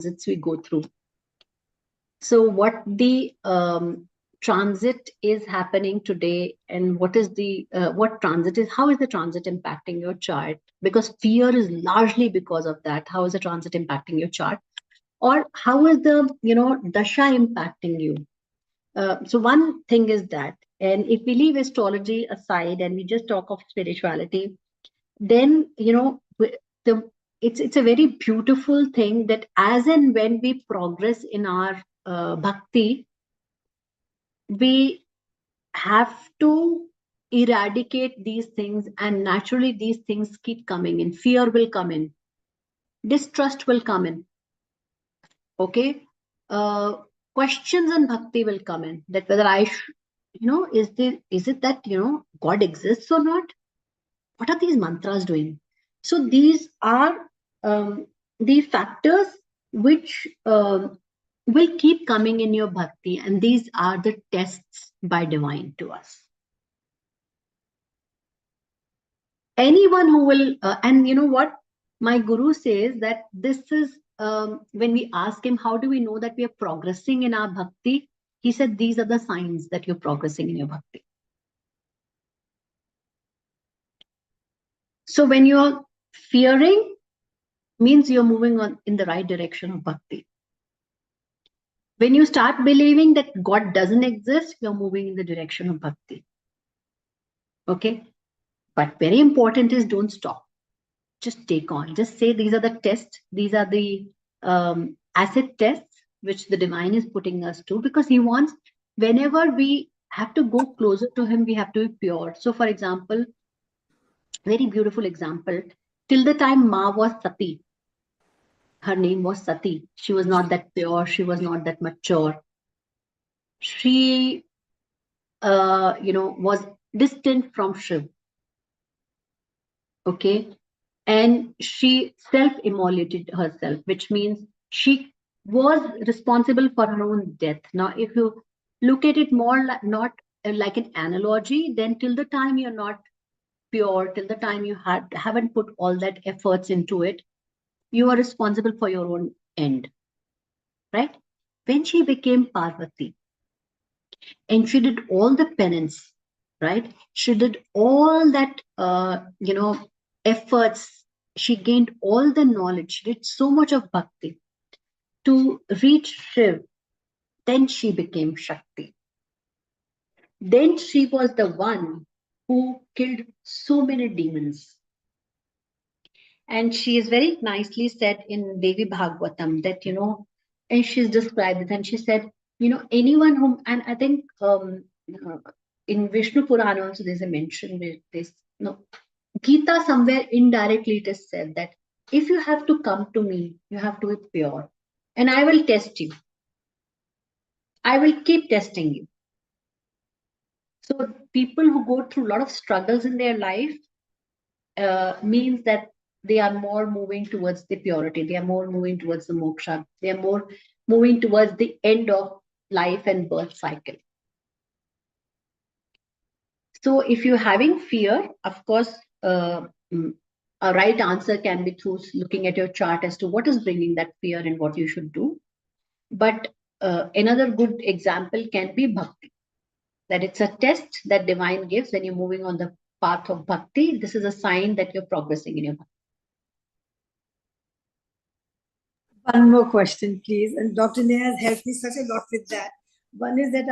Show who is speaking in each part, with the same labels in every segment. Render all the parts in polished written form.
Speaker 1: transits we go through. So what the transit is happening today, and what is the what transit is, how is the transit impacting your chart? Because fear is largely because of that. How is the transit impacting your chart? Or how is the dasha impacting you? So one thing is that, and if we leave astrology aside and we just talk of spirituality, then the it's a very beautiful thing that as and when we progress in our bhakti, we have to eradicate these things, and naturally these things keep coming in. Fear will come in, distrust will come in, okay, uh, questions in bhakti will come in, that whether is it that God exists or not? What are these mantras doing? So these are the factors which will keep coming in your bhakti, and these are the tests by divine to us. Anyone who will, and you know what? My guru says that this is, when we ask him, how do we know that we are progressing in our bhakti? He said, these are the signs that you're progressing in your bhakti. So when you're fearing, means you're moving on in the right direction of bhakti. When you start believing that God doesn't exist, you're moving in the direction of bhakti. Okay? But very important is don't stop. Just take on. Just say these are the tests. These are the acid tests which the divine is putting us to, because he wants, whenever we have to go closer to him, we have to be pure. So for example, very beautiful example, till the time Ma was Sati, her name was Sati. She was not that pure. She was not that mature. She, was distant from Shiv. Okay. And she self-immolated herself, which means she was responsible for her own death. Now, if you look at it more like, not like an analogy, then till the time you're not pure, till the time you haven't put all that efforts into it, you are responsible for your own end, right? When she became Parvati and she did all the penance, right? She did all that, efforts. She gained all the knowledge. She did so much of bhakti to reach Shiv. Then she became Shakti. Then she was the one who killed so many demons. And she is very nicely said in Devi Bhagavatam that, and she's described it, and she said, anyone whom, and I think in Vishnu Purana also there's a mention with this, Gita somewhere indirectly it is said that if you have to come to me, you have to be pure, and I will test you. I will keep testing you. So people who go through a lot of struggles in their life means that they are more moving towards the purity. They are more moving towards the moksha. They are more moving towards the end of life and birth cycle. So if you're having fear, of course, a right answer can be through looking at your chart as to what is bringing that fear and what you should do. But another good example can be bhakti, that it's a test that divine gives when you're moving on the path of bhakti. This is a sign that you're progressing in your bhakti.
Speaker 2: One more question, please. And Dr. Neha has helped me such a lot with that. One is that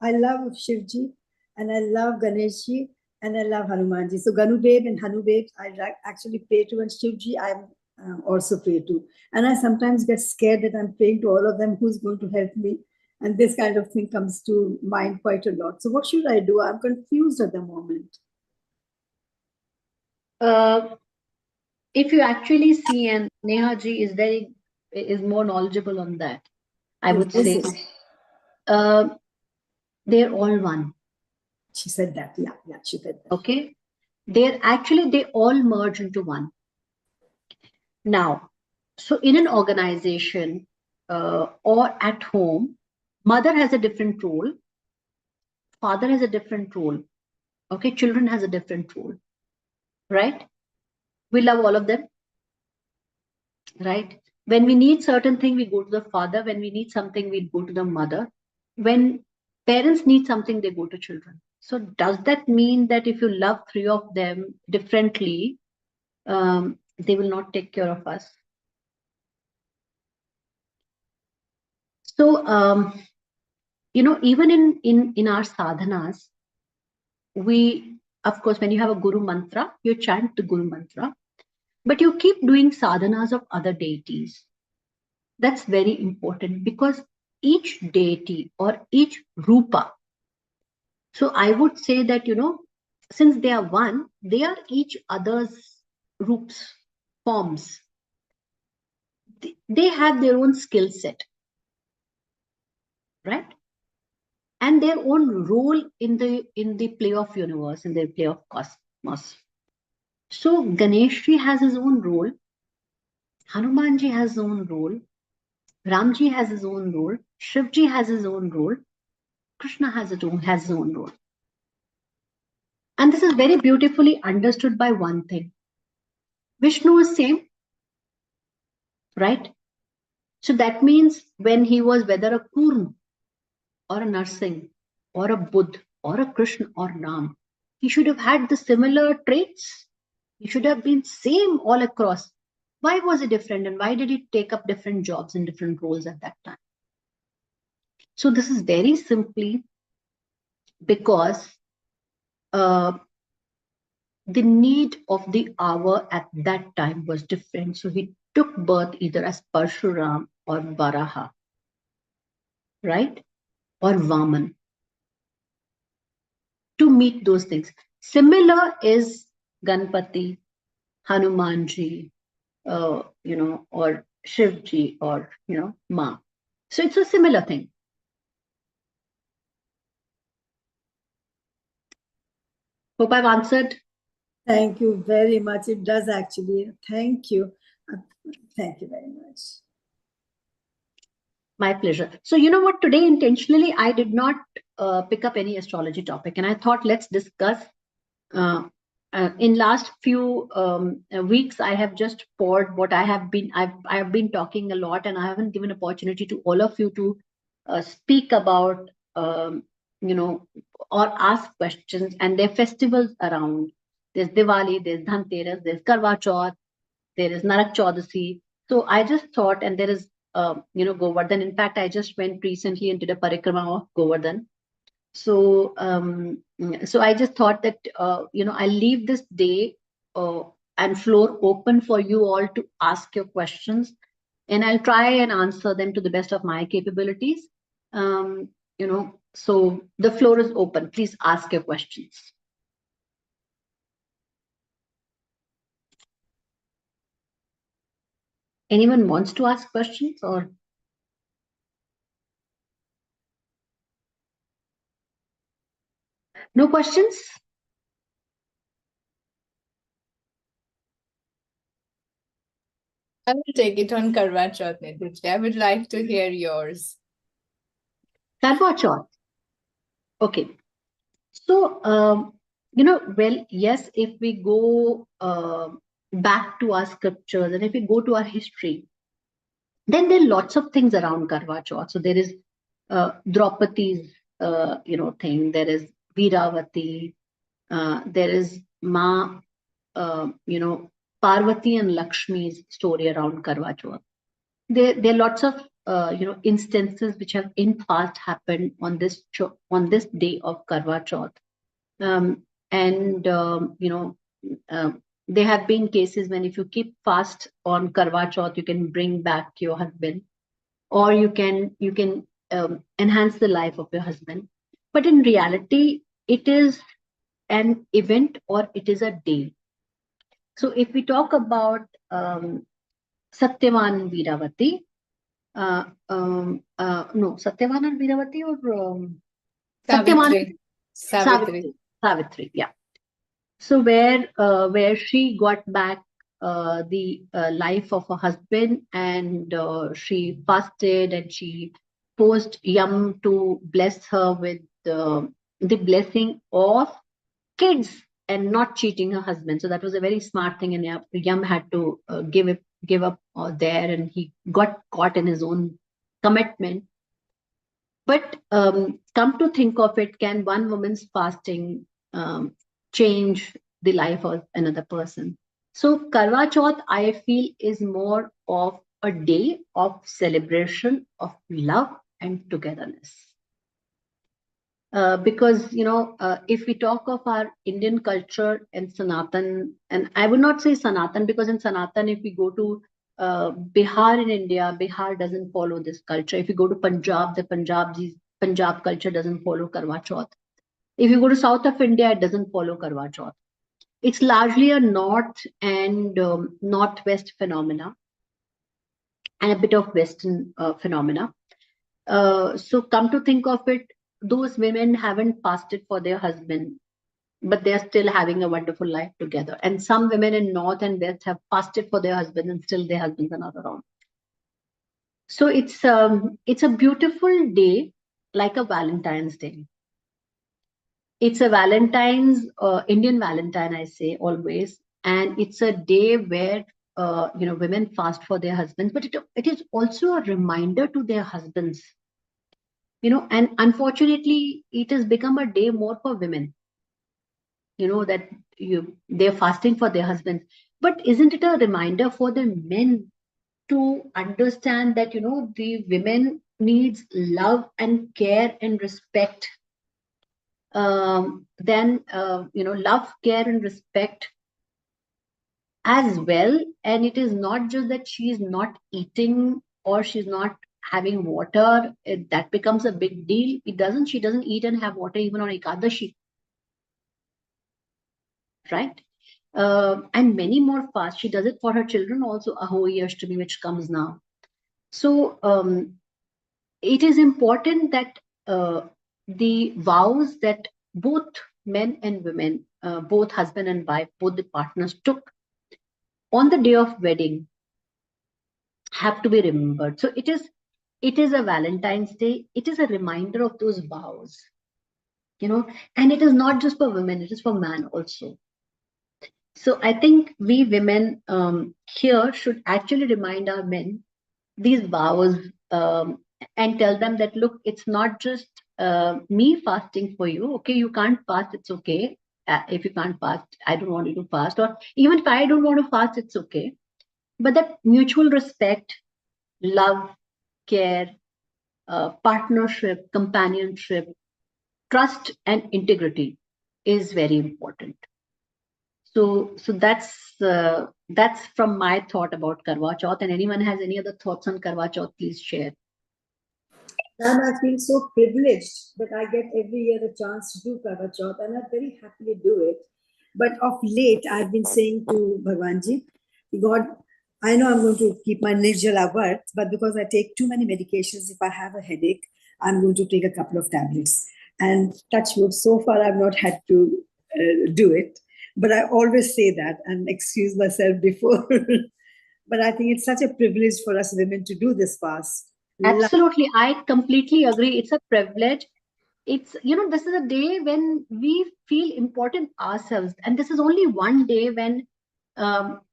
Speaker 2: I love Shivji, and I love Ganeshji, and I love Hanumanji. So Ganu Babe and Hanu Babe, I actually pray to, and Shivji I also pray to. And I sometimes get scared that I'm praying to all of them, who's going to help me? And this kind of thing comes to mind quite a lot. So what should I do? I'm confused at the moment.
Speaker 1: If you actually see, and Neha ji is more knowledgeable on that, I would say they're all one.
Speaker 2: She said that. Yeah, she said that.
Speaker 1: Okay. They all merge into one. Now, so in an organization or at home, mother has a different role, father has a different role. Okay, children has a different role, right? We love all of them, right? When we need certain thing, we go to the father. When we need something, we go to the mother. When parents need something, they go to children. So does that mean that if you love three of them differently, they will not take care of us? So even in our sadhanas, we, of course, when you have a guru mantra, you chant the guru mantra, but you keep doing sadhanas of other deities. That's very important, because each deity or each rupa, so I would say that, since they are one, they are each other's roots, forms. They have their own skill set, right? And their own role in the play of universe, in the play of cosmos. So Ganeshji has his own role, Hanumanji has his own role, Ramji has his own role, Shivji has his own role, Krishna has his own role. And this is very beautifully understood by one thing. Vishnu is same, right? So that means when he was whether a Kurm or a Narsingh or a Buddh or a Krishna or Ram, he should have had the similar traits. He should have been same all across. Why was it different, and why did he take up different jobs and different roles at that time? So this is very simply because the need of the hour at that time was different. So he took birth either as Parshuram or Varaha, right? Or Vaman, to meet those things. Similar is Ganpati, Hanumanji, or Shivji, or, Ma. So it's a similar thing. Hope I've answered.
Speaker 2: Thank you very much. It does actually. Thank you. Thank you very much.
Speaker 1: My pleasure. So you know what, today intentionally I did not pick up any astrology topic, and I thought let's discuss. In last few weeks, I have just poured what I have been talking a lot, and I haven't given opportunity to all of you to speak about, or ask questions. And there are festivals around. There's Diwali, there's Dhanteras, there's Karwa Chauth, there is Narak Chaudhary. So I just thought, and there is, Govardhan. In fact, I just went recently and did a parikrama of Govardhan. So I just thought that I'll leave this day and floor open for you all to ask your questions, and I'll try and answer them to the best of my capabilities. So the floor is open. Please ask your questions. Anyone wants to ask questions, or? No questions?
Speaker 3: I will take it on Karwa Chauth, Nidhi. I would like to hear yours.
Speaker 1: Karwa Chauth. Okay. So, well, yes, if we go back to our scriptures and if we go to our history, then there are lots of things around Karwa Chauth. So there is Draupadi's, thing. There is Veeravati. There is Parvati and Lakshmi's story around Karwa Chauth. There are lots of instances which have in past happened on this day of Karwa Chauth. There have been cases when if you keep fast on Karwa Chauth, you can bring back your husband, or you can enhance the life of your husband. But in reality, it is an event, or it is a day. So if we talk about Satyavan and Veeravati, Satyavan and Veeravati, or Savitri, yeah. So where she got back the life of her husband, and she fasted, and she forced Yam to bless her with the blessing of kids and not cheating her husband. So that was a very smart thing, and Yam had to give give up there, and he got caught in his own commitment. But come to think of it, can one woman's fasting change the life of another person? So Karwa Chauth, I feel, is more of a day of celebration of love and togetherness. Because, if we talk of our Indian culture and Sanatan, and I would not say Sanatan, because in Sanatan, if we go to Bihar in India, Bihar doesn't follow this culture. If you go to Punjab, the Punjab culture doesn't follow Karwa Chauth. If you go to south of India, it doesn't follow Karwa Chauth. It's largely a north and northwest phenomena, and a bit of western phenomena. So come to think of it, those women haven't fasted for their husband, but they are still having a wonderful life together. And some women in north and west have fasted for their husband, and still their husbands are not around. So it's a beautiful day, like a Valentine's Day. It's a Valentine's, Indian Valentine, I say always, and it's a day where women fast for their husbands, but it is also a reminder to their husbands. And unfortunately, it has become a day more for women. That they're fasting for their husbands, but isn't it a reminder for the men to understand that the women needs love and care and respect? Then love, care, and respect as well. And it is not just that she is not eating or she's not having water. That becomes a big deal. She doesn't eat and have water even on Ekadashi, right? And many more fasts. She does it for her children also, Ahoyi Ashtami, which comes now. So it is important that the vows that both men and women, both husband and wife, both the partners took on the day of wedding have to be remembered. So it is a Valentine's Day. It is a reminder of those vows, and it is not just for women, it is for man also. So I think we women here should actually remind our men these vows, and tell them that, look, it's not just me fasting for you. Okay, you can't fast, it's okay. If you can't fast, I don't want you to fast. Or even if I don't want to fast, it's okay. But that mutual respect, love, care, partnership, companionship, trust, and integrity is very important. So that's from my thought about Karwa Chauth. And anyone has any other thoughts on Karwa Chauth, please share.
Speaker 2: And I feel so privileged that I get every year a chance to do Karwa Chauth, and I very happily do it. But of late, I've been saying to Bhagwanji, God, I know I'm going to keep my Nirjala Vart, but because I take too many medications, if I have a headache, I'm going to take a couple of tablets. And touch wood, so far I've not had to do it. But I always say that and excuse myself before. But I think it's such a privilege for us women to do this fast.
Speaker 1: Absolutely. I completely agree. It's a privilege. It's, this is a day when we feel important ourselves. And this is only one day when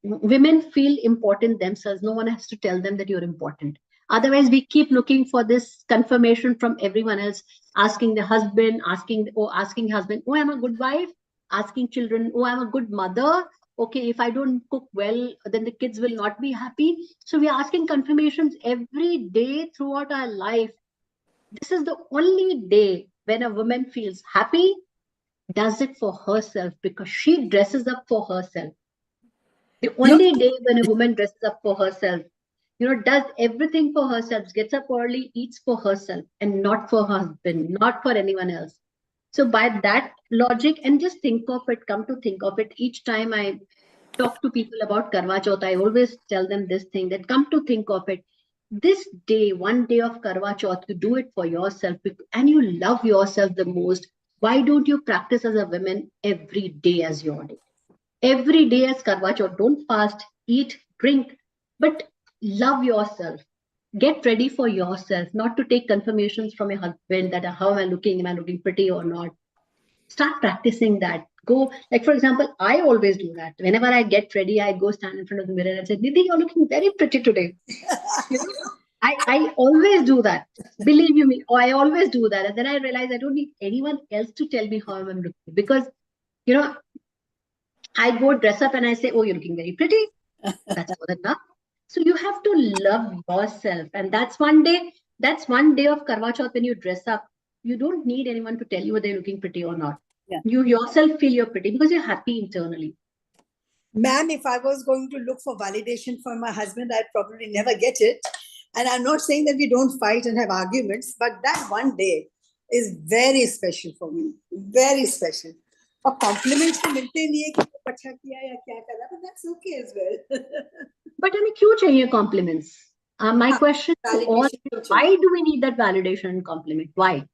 Speaker 1: women feel important themselves. No one has to tell them that you're important. Otherwise, we keep looking for this confirmation from everyone else, asking the husband, asking husband, oh, I'm a good wife, asking children, oh, I'm a good mother. Okay, if I don't cook well, then the kids will not be happy. So we are asking confirmations every day throughout our life. This is the only day when a woman feels happy, does it for herself, because she dresses up for herself. The only day when a woman dresses up for herself, does everything for herself, gets up early, eats for herself, and not for her husband, not for anyone else. So by that logic, and just think of it, come to think of it, each time I talk to people about Karwa Chauth, I always tell them this thing, that come to think of it, this day, one day of Karwa Chauth, you do it for yourself and you love yourself the most. Why don't you practice as a woman every day as your day? Every day as Karwa Chauth. Don't fast, eat, drink, but love yourself. Get ready for yourself, not to take confirmations from your husband that how am I looking pretty or not. Start practicing that. go, like for example, I always do that. Whenever I get ready, I go stand in front of the mirror and say, Nidhi, you're looking very pretty today. You know, I always do that. Believe you me, I always do that. And then I realize I don't need anyone else to tell me how I'm looking. Because, you know, I go dress up and I say, oh, you're looking very pretty. That's more than enough. So you have to love yourself. And that's one day of Karwa Chauth when you dress up. You don't need anyone to tell you whether you're looking pretty or not.
Speaker 2: Yeah.
Speaker 1: You yourself feel you're pretty because you're happy internally.
Speaker 2: Ma'am, if I was going to look for validation from my husband, I'd probably never get it. And I'm not saying that we don't fight and have arguments, but that one day is very special for me. Very special. और compliments तो मिलते नहीं है कि अच्छा किया या क्या करा, but that's okay as well.
Speaker 1: But हमें क्यों चाहिए compliments? My question to all,
Speaker 2: Validation
Speaker 1: why do we need that validation and compliment? Why?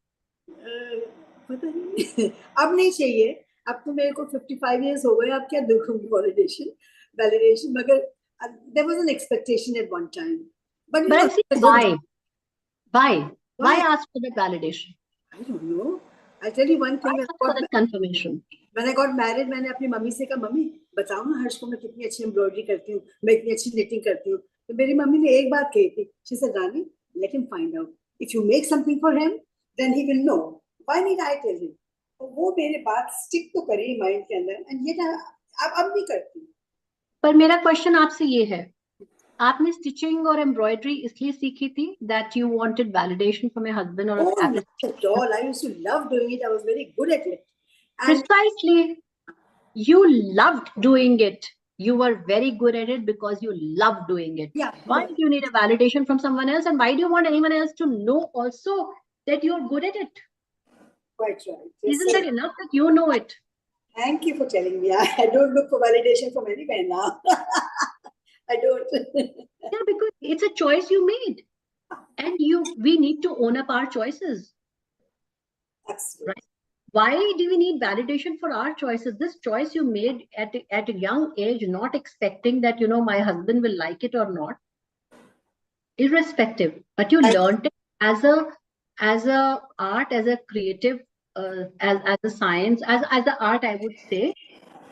Speaker 2: पता नहीं अब नहीं चाहिए. अब तो मेरे को 55 years हो गए. अब क्या देखूंगी validation मगर there was an expectation at one time. But
Speaker 1: I'm saying why? Why
Speaker 2: Why?
Speaker 1: ask for that validation?
Speaker 2: I don't know. I'll tell you one
Speaker 1: Why
Speaker 2: thing.
Speaker 1: ask for that confirmation?
Speaker 2: When I got married, मैंने अपनी mummy से कहा, mummy बताओ ना हर्ष को मैं कितनी अच्छी एम्ब्रॉयडरी करती हूँ, मैं इतनी अच्छी knitting करती हूँ. तो मेरी मम्मी ने एक बात कही थी. She said, Rani, let him find out. If you make something for him, then he will know. Why need I tell him? तो वो मेरे बात stick तो करी mind के अंदर. And ये ना अब नहीं करती.
Speaker 1: पर मेरा क्वेश्चन आपसे ये है, आपने स्टिचिंग और एम्ब्रॉयडरी इसलिए सीखी थी that you wanted validation from your husband or
Speaker 2: Oh, not at all. I used to love doing it. I was very good at it. And
Speaker 1: precisely, you loved doing it. You were very good at it because you loved doing it.
Speaker 2: yeah,
Speaker 1: Why do you need a validation from someone else, and why do you want anyone else to know also that you're good at it?
Speaker 2: quite right.
Speaker 1: Isn't that enough that you know it?
Speaker 2: Thank you for telling me. I don't look for validation from anywhere now. I don't.
Speaker 1: Yeah, because it's a choice you made, and we need to own up our choices.
Speaker 2: Absolutely.
Speaker 1: Right? Why do we need validation for our choices? This choice you made at a young age, not expecting that my husband will like it or not, irrespective. But you learned it as a art, as a creative, as a science, as the art, I would say.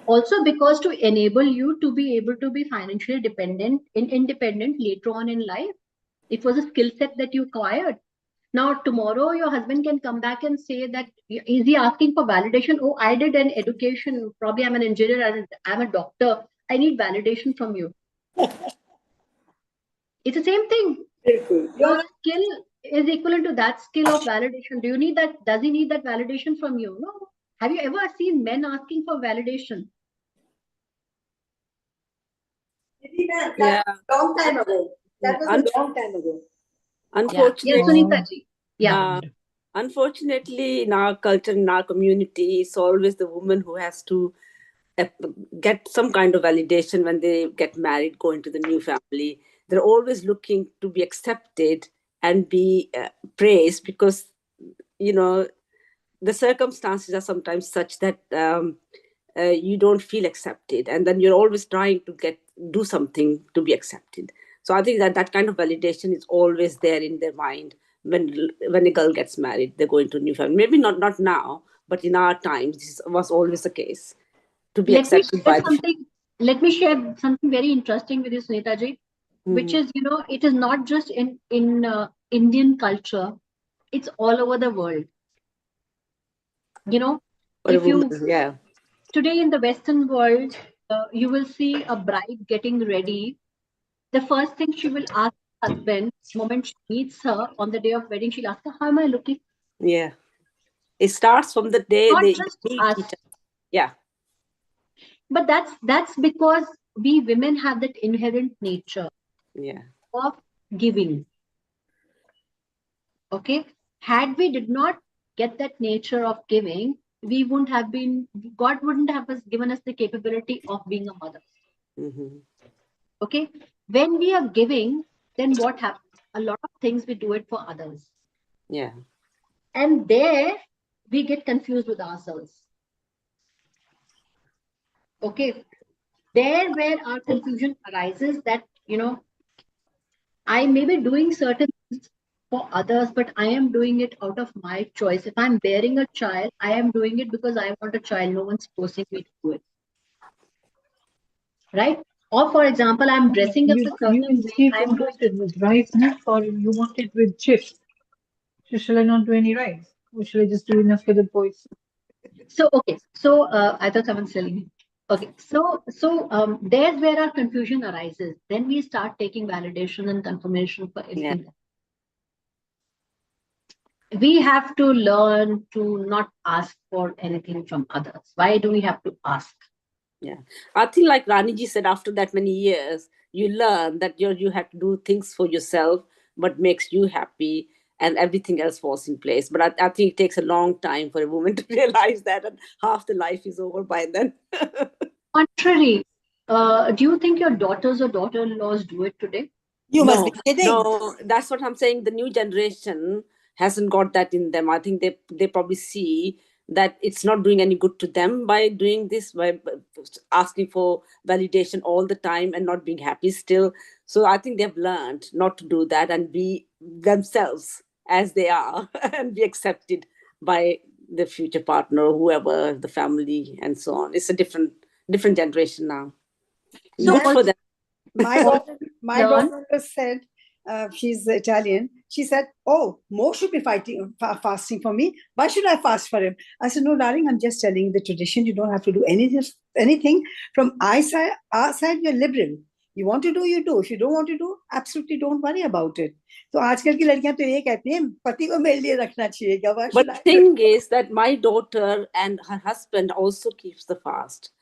Speaker 1: Also, because to enable you to be able to be financially independent later on in life, it was a skill set that you acquired. Now, tomorrow, your husband can come back and say that, is he asking for validation? Oh, I did an education. Probably I'm an engineer. I'm a doctor. I need validation from you. It's the same thing. Your skill is equivalent to that skill of validation. Do you need that? Does he need that validation from you? No. Have you ever seen men asking for validation?
Speaker 2: Yeah. Long time ago. That was a long time ago.
Speaker 4: Unfortunately,
Speaker 1: Yes, Sunita ji. Yeah.
Speaker 4: Unfortunately, in our culture, in our community, it's always the woman who has to get some kind of validation when they get married, go into the new family. They're always looking to be accepted and be praised because, the circumstances are sometimes such that you don't feel accepted. And then you're always trying to do something to be accepted. So I think that kind of validation is always there in their mind when a girl gets married, they go into a new family. Maybe not now, but in our times, this was always the case. To be accepted by
Speaker 1: let me share something very interesting with you, Sunita ji, which is, it is not just in Indian culture, it's all over the world. Today in the Western world, you will see a bride getting ready. The first thing she will ask her husband, the moment she meets her on the day of wedding, she'll ask her, how am I looking?
Speaker 4: Yeah. It starts from the day
Speaker 1: not
Speaker 4: they
Speaker 1: just
Speaker 4: meet
Speaker 1: us.
Speaker 4: each other. Yeah.
Speaker 1: But that's because we women have that inherent nature of giving. Okay. Had we did not get that nature of giving, God wouldn't have given us the capability of being a mother.
Speaker 4: Mm-hmm.
Speaker 1: Okay. When we are giving, then what happens? A lot of things we do it for others.
Speaker 4: Yeah.
Speaker 1: And there we get confused with ourselves. Okay. There where our confusion arises that, I may be doing certain things for others, but I am doing it out of my choice. If I'm bearing a child, I am doing it because I want a child. No one's forcing me to do it. Right? Or for example, I'm dressing up a
Speaker 5: You
Speaker 1: certain way.
Speaker 5: instead
Speaker 1: I'm
Speaker 5: want
Speaker 1: doing
Speaker 5: it with rice, no? Or you want it with chips. So shall I not do any rice? Or shall I just do enough for the boys?
Speaker 1: so okay. So I thought someone's telling me. Okay, there's where our confusion arises. Then we start taking validation and confirmation for
Speaker 4: Yeah.
Speaker 1: everything. We have to learn to not ask for anything from others. Why do we have to ask?
Speaker 4: Yeah, I think like Raniji said, after that many years, you learn that you have to do things for yourself, what makes you happy, and everything else falls in place. But I think it takes a long time for a woman to realize that, and half the life is over by then.
Speaker 1: Contrary, do you think your daughters or daughter-in-laws do it today?
Speaker 2: You must
Speaker 4: No,
Speaker 2: be kidding.
Speaker 4: no, that's what I'm saying. The new generation hasn't got that in them. I think they probably see that it's not doing any good to them by doing this, by asking for validation all the time and not being happy still. So I think they've learned not to do that and be themselves as they are and be accepted by the future partner, whoever, the family, and so on. It's a different generation now.
Speaker 1: So
Speaker 4: Good for them.
Speaker 2: My daughter, my
Speaker 1: learn.
Speaker 2: daughter said, she's Italian. She said, "Oh, Mo should be fasting for me. Why should I fast for him?" I said, "No, darling, I'm just telling you the tradition. You don't have to do anything. From our side, we're liberal. You want to do, you do. If you don't want to do, absolutely don't worry about it." तो आजकल की लड़कियां तो ये कहती हैं पति को मेरे लिए रखना चाहिए. Why should
Speaker 4: But the
Speaker 2: I?
Speaker 4: thing is that my daughter and her husband also keeps the fast.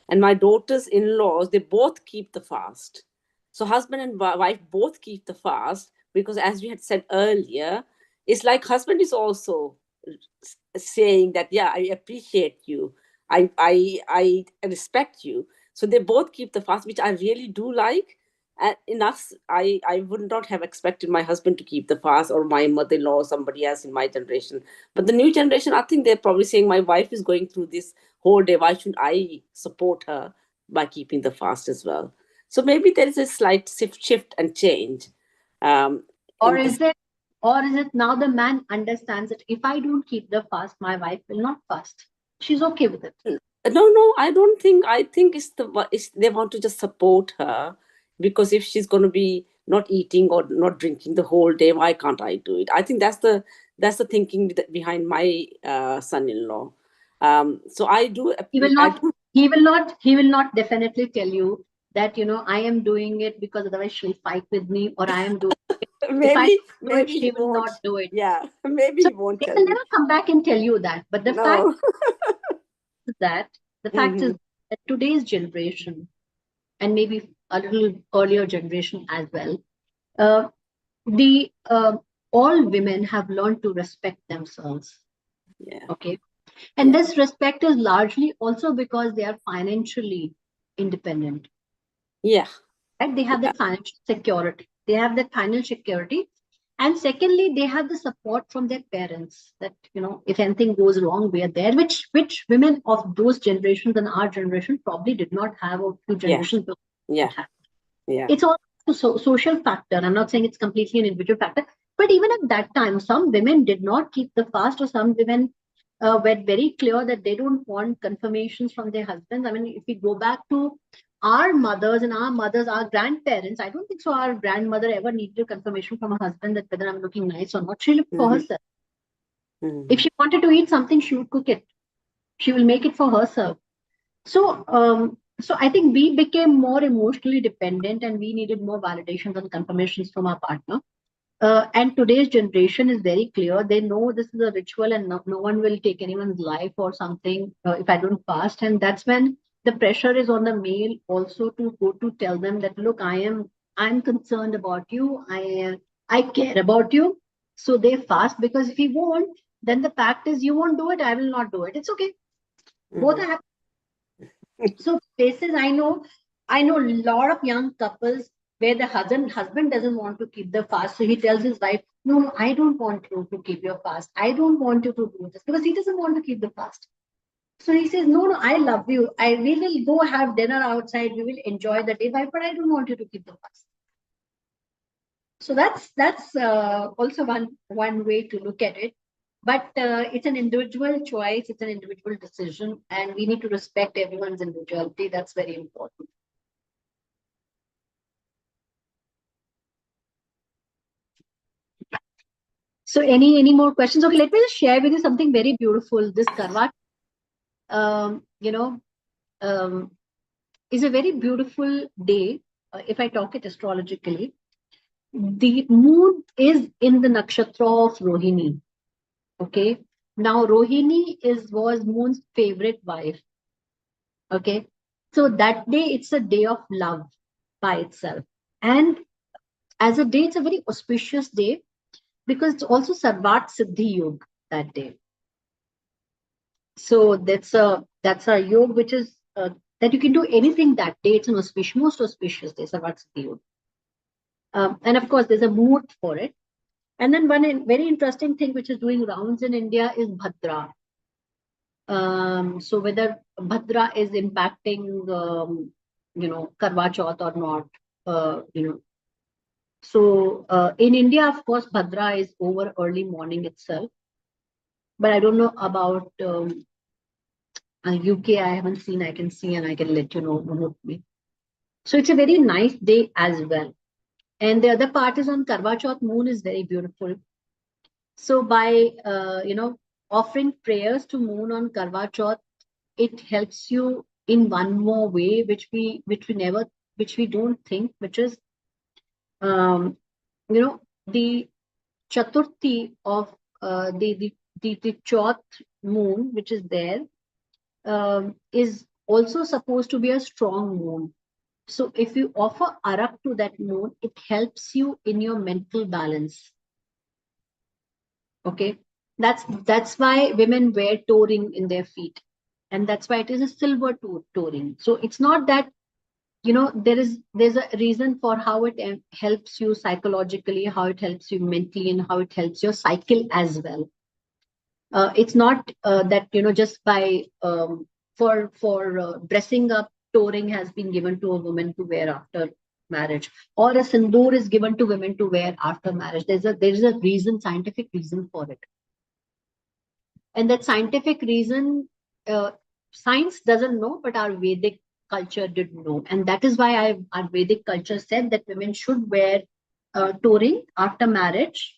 Speaker 4: And my daughter's in-laws, they both keep the fast. So husband and wife both keep the fast because as we had said earlier, it's like husband is also saying that, yeah, I appreciate you. I respect you. So they both keep the fast, which I really do like. And in us, I would not have expected my husband to keep the fast or my mother-in-law or somebody else in my generation. But the new generation, I think they're probably saying my wife is going through this whole day. Why shouldn't I support her by keeping the fast as well? So maybe there is a slight shift and change.
Speaker 1: Or
Speaker 4: in
Speaker 1: is
Speaker 4: this.
Speaker 1: it now the man understands that if I don't keep the fast, my wife will not fast. She's okay with it.
Speaker 4: No, I don't think. I think they want to just support her because if she's going to be not eating or not drinking the whole day, why can't I do it? I think that's the thinking behind my son-in-law. So I do.
Speaker 1: He will
Speaker 4: I
Speaker 1: not.
Speaker 4: do.
Speaker 1: He will not definitely tell you that I am doing it because otherwise she'll fight with me, or I am doing it. If I do it,
Speaker 4: Maybe
Speaker 1: she
Speaker 4: he
Speaker 1: will
Speaker 4: won't.
Speaker 1: not do it.
Speaker 4: Yeah, maybe
Speaker 1: So
Speaker 4: he won't
Speaker 1: they
Speaker 4: tell
Speaker 1: will
Speaker 4: you.
Speaker 1: never come back and tell you that. But the fact
Speaker 4: No.
Speaker 1: is that today's generation, and maybe a little earlier generation as well, uh, the all women have learned to respect themselves.
Speaker 4: Yeah.
Speaker 1: Okay, and
Speaker 4: Yeah.
Speaker 1: this respect is largely also because they are financially independent.
Speaker 4: Yeah.
Speaker 1: Right? They have
Speaker 4: Yeah.
Speaker 1: that financial security. They have that financial security. And secondly, they have the support from their parents that, if anything goes wrong, we are there, which women of those generations and our generation probably did not have, or few
Speaker 4: Yeah.
Speaker 1: generations before
Speaker 4: Yeah.
Speaker 1: have.
Speaker 4: Yeah.
Speaker 1: It's also social factor. I'm not saying it's completely an individual factor, but even at that time, some women did not keep the fast, or some women were very clear that they don't want confirmations from their husbands. I mean, if we go back to our mothers and our grandparents, I don't think so. Our grandmother ever needed a confirmation from her husband that whether I'm looking nice or not. She looked for herself. If she wanted to eat something, she would cook it. She will make it for herself. So I think we became more emotionally dependent, and we needed more validations and confirmations from our partner. And today's generation is very clear. They know this is a ritual, and no one will take anyone's life or something if I don't fast. And that's when the pressure is on the male also to go to tell them that, look, I'm concerned about you. I care about you. So they fast, because if he won't, then the fact is you won't do it. I will not do it. It's okay. Both are happy. So cases I know a lot of young couples where the husband doesn't want to keep the fast. So he tells his wife, no, I don't want you to keep your fast. I don't want you to do this, because he doesn't want to keep the fast. So he says, no, I love you. We will go have dinner outside. We will enjoy the day, but I don't want you to keep the fast. So that's also one way to look at it. But it's an individual choice, it's an individual decision, and we need to respect everyone's individuality. That's very important. So any more questions? Okay, let me just share with you something very beautiful. This Karwa, you know, is a very beautiful day. If I talk it astrologically, the moon is in the nakshatra of Rohini. Okay. Now Rohini was Moon's favorite wife. Okay. So that day it's a day of love by itself. And as a day, it's a very auspicious day because it's also Sarvat Siddhi Yog that day. So that's a yog which is that you can do anything that day. It's an most auspicious day, Sarvat Siddhi Yog. And of course, there's a mood for it. And then one very interesting thing which is doing rounds in India is Bhadra. So whether Bhadra is impacting, Karwa Chauth or not, So in India, of course, Bhadra is over early morning itself. But I don't know about UK. I haven't seen. I can see and I can let you know. So it's a very nice day as well. And the other part is on Karwa Chauth, moon is very beautiful. So by, offering prayers to moon on Karwa Chauth, it helps you in one more way, which we don't think, which is, the Chaturthi of the Chauth moon, which is there, is also supposed to be a strong moon. So if you offer arak to that moon, it helps you in your mental balance. Okay, that's why women wear toe-ring in their feet, and that's why it is a silver toe-ring. So it's not that there's a reason for how it helps you psychologically, how it helps you mentally, and how it helps your cycle as well. It's not that just by for dressing up, toe-ring has been given to a woman to wear after marriage, or a sindoor is given to women to wear after marriage. There is a reason, scientific reason for it, and that scientific reason, science doesn't know, but our Vedic culture did know, and that is why our Vedic culture said that women should wear toe-ring after marriage,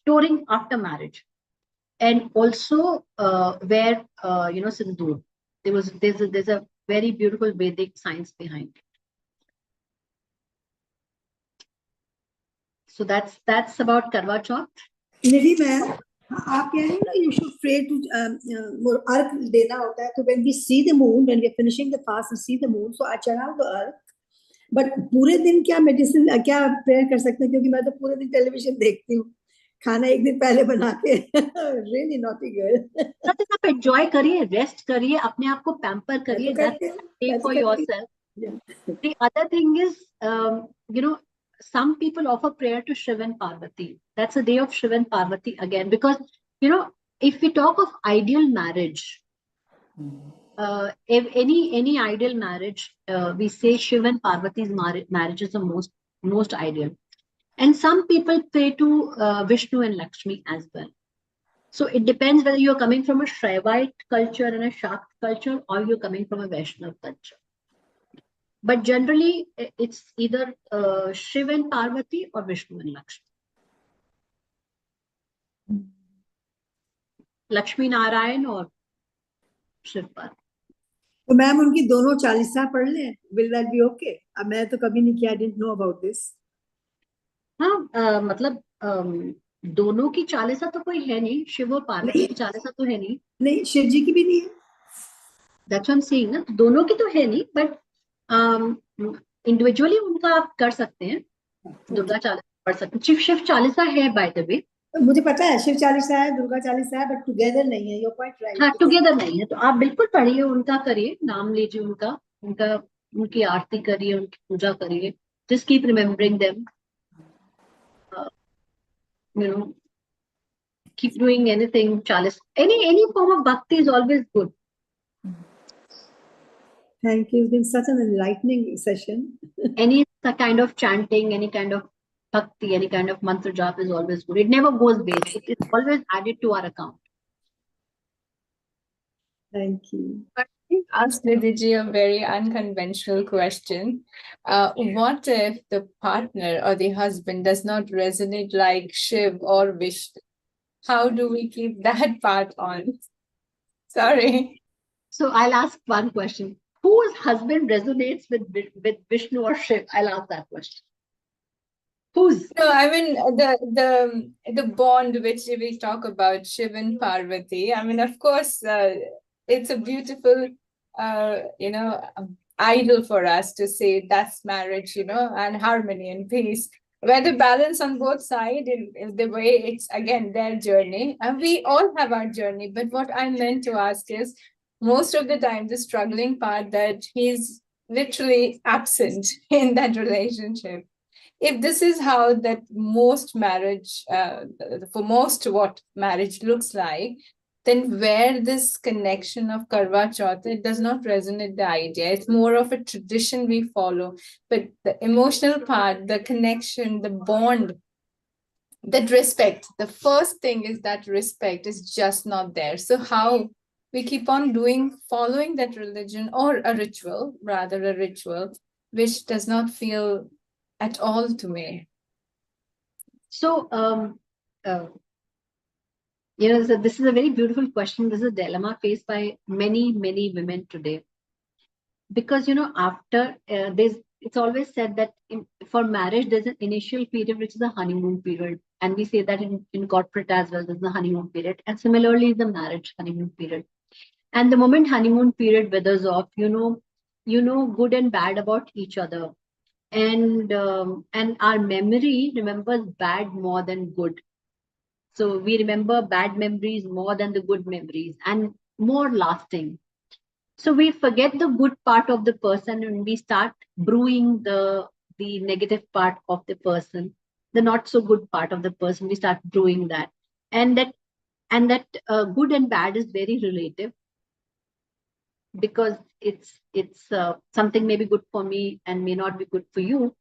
Speaker 1: and also wear sindoor. There's a very beautiful Vedic science behind it. So that's about Karwa Chauth.
Speaker 2: Nidhi ma'am, आप कह रही हो ना, you should pray to अर्घ देना होता है. So when we see the moon, when we are finishing the fast and see the moon, so I चढ़ाओ the अर्घ. But पूरे दिन क्या मेडिसिन क्या प्रेयर कर सकते हैं, क्योंकि मैं तो पूरे दिन टेलीविजन देखती हूँ, खाना एक दिन पहले बना के. Really naughty girl.
Speaker 1: आप enjoy करिए, rest करिए, अपने आप को pamper करिए. That's for yourself.
Speaker 2: Yeah.
Speaker 1: The other thing is, some people offer prayer to Shiva and Parvati. That's a day of Shiva and Parvati again, because if we talk of ideal marriage, if any ideal marriage, we say Shiva and Parvati's marriage is the most ideal. And some people pray to Vishnu and Lakshmi as well. So it depends whether you're coming from a Shaivite culture and a Shakt culture, or you're coming from a Vaishnav culture. But generally, it's either Shiva and Parvati or Vishnu and Lakshmi. Lakshmi Narayan or Shiv Parvati.
Speaker 2: तो ma'am उनकी दोनों चालीसा पढ़ लें. Will that be okay? अब मैं तो कभी नहीं किया. I didn't know about this.
Speaker 1: हाँ, मतलब दोनों की चालीसा तो कोई है नहीं. शिव और पार्वती की चालीसा तो है नहीं.
Speaker 2: नहीं, शिव जी की भी नहीं है.
Speaker 1: That's what I'm saying ना. दोनों की तो है नहीं, but इंडिविजुअली उनका आप कर सकते हैं. दुर्गा चालीसा पढ़ सकते हैं. शिव चालीसा है बाय द वे.
Speaker 2: मुझे पता है शिव चालीसा है, दुर्गा चालीसा है, बट टुगेदर नहीं है. You're quite right.
Speaker 1: हाँ, टुगेदर नहीं है. तो आप बिल्कुल पढ़िए, उनका करिए, नाम लीजिए उनकी आरती करिए, उनकी पूजा करिए. Just keep remembering them. Keep doing anything. Chalis, any form of bhakti is always good.
Speaker 2: Thank you. It's been such an enlightening session.
Speaker 1: Any kind of chanting, any kind of bhakti, any kind of mantra jap is always good. It never goes waste. It is always added to our account.
Speaker 2: Thank you.
Speaker 3: Ask Nidhi a very unconventional question. What if the partner or the husband does not resonate like Shiv or Vishnu? How do we keep that part on? Sorry.
Speaker 1: So I'll ask one question. Whose husband resonates with Vishnu or Shiv? I'll ask that question. Whose?
Speaker 3: No, I mean the bond which we talk about, Shiv and Parvati. I mean, of course, it's a beautiful, ideal for us to say that's marriage, and harmony and peace. Where the balance on both sides in the way it's again their journey, and we all have our journey. But what I meant to ask is, most of the time, the struggling part that he's literally absent in that relationship. If this is how that most marriage, for most what marriage looks like, then where this connection of Karwa Chauth, it does not resonate the idea. It's more of a tradition we follow. But the emotional part, the connection, the bond, that respect, the first thing is that respect is just not there. So how we keep on following that religion or a ritual, rather a ritual, which does not feel at all to me.
Speaker 1: So, so this is a very beautiful question. This is a dilemma faced by many, many women today. Because, after it's always said that for marriage, there's an initial period, which is a honeymoon period. And we say that in corporate as well, there's the honeymoon period. And similarly, the marriage honeymoon period. And the moment honeymoon period withers off, you know good and bad about each other. And our memory remembers bad more than good. So we remember bad memories more than the good memories and more lasting. So we forget the good part of the person and we start brewing the negative part of the person, the not so good part of the person. We start brewing that, and that good and bad is very relative, because it's something may be good for me and may not be good for you,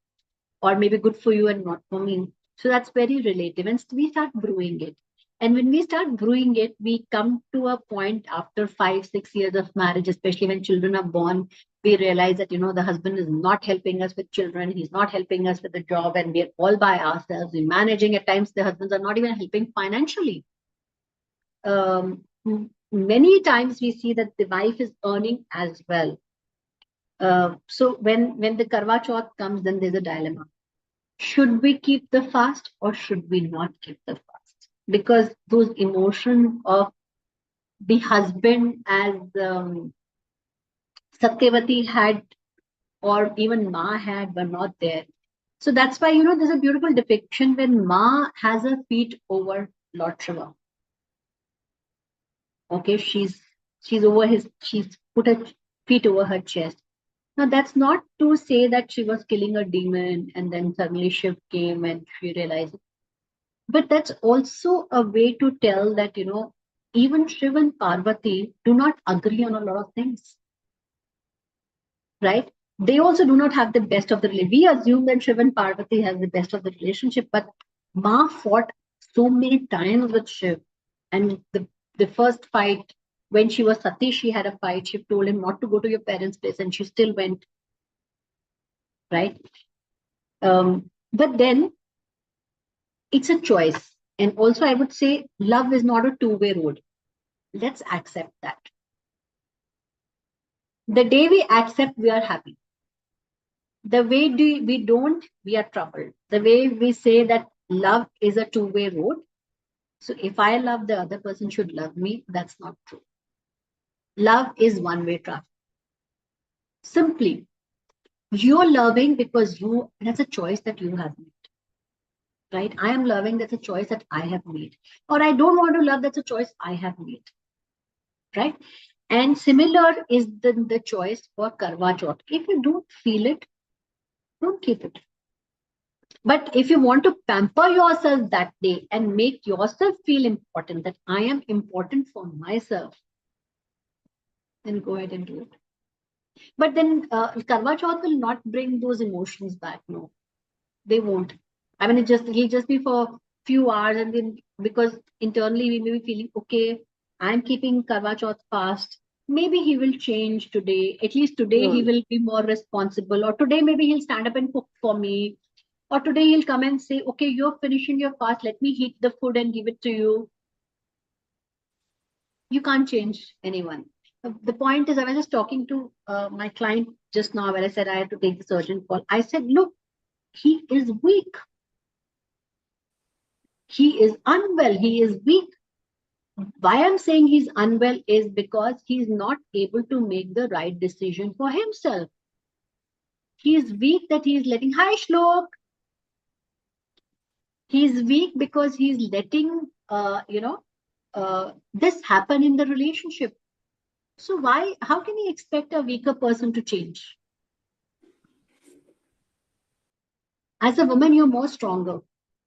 Speaker 1: or maybe good for you and not for me. So that's very relative, and we start brewing it. And when we start brewing it, we come to a point after 5-6 years of marriage, especially when children are born, we realize that, the husband is not helping us with children. He's not helping us with the job, and we're all by ourselves. We're managing. At times, the husbands are not even helping financially. Many times we see that the wife is earning as well. So when the Karwa Chauth comes, then there's a dilemma. Should we keep the fast or should we not keep the fast? Because those emotions of the husband, as Satyavati had, or even Ma had, were not there. So that's why, there's a beautiful depiction when Ma has her feet over Lord Shiva. Okay, she's put her feet over her chest. Now, that's not to say that she was killing a demon and then suddenly Shiv came and she realized it. But that's also a way to tell that, even Shiv and Parvati do not agree on a lot of things. Right? They also do not have the best of the relationship. We assume that Shiv and Parvati have the best of the relationship, but Ma fought so many times with Shiv. And the first fight, when she was Sati, she had a fight. She told him not to go to your parents' place, and she still went. Right? But then it's a choice. And also, I would say love is not a two-way road. Let's accept that. The day we accept, we are happy. The way we don't, we are troubled. The way we say that love is a two-way road. So if I love, the other person should love me, that's not true. Love is one-way traffic. Simply, you're loving because that's a choice that you have made. Right? I am loving, that's a choice that I have made. Or I don't want to love, that's a choice I have made. Right? And similar is the choice for Karwa Chauth. If you don't feel it, don't keep it. But if you want to pamper yourself that day and make yourself feel important, that I am important for myself, then go ahead and do it. But then Karwa Chauth will not bring those emotions back. No, they won't. I mean, he'll just be for few hours, and then because internally we may be feeling, okay, I'm keeping Karwa Chauth fast. Maybe he will change today. At least today he will be more responsible. Or today maybe he'll stand up and cook for me. Or today he'll come and say, okay, you're finishing your fast. Let me heat the food and give it to you. You can't change anyone. The point is, I was just talking to my client just now when I said I had to take the surgeon call. I said, look, he is weak. He is unwell. He is weak. Why I'm saying he's unwell is because he's not able to make the right decision for himself. He is weak that he is letting, hi Shlok. He's weak because he's letting, this happen in the relationship. So how can he expect a weaker person to change? As a woman, you're more stronger,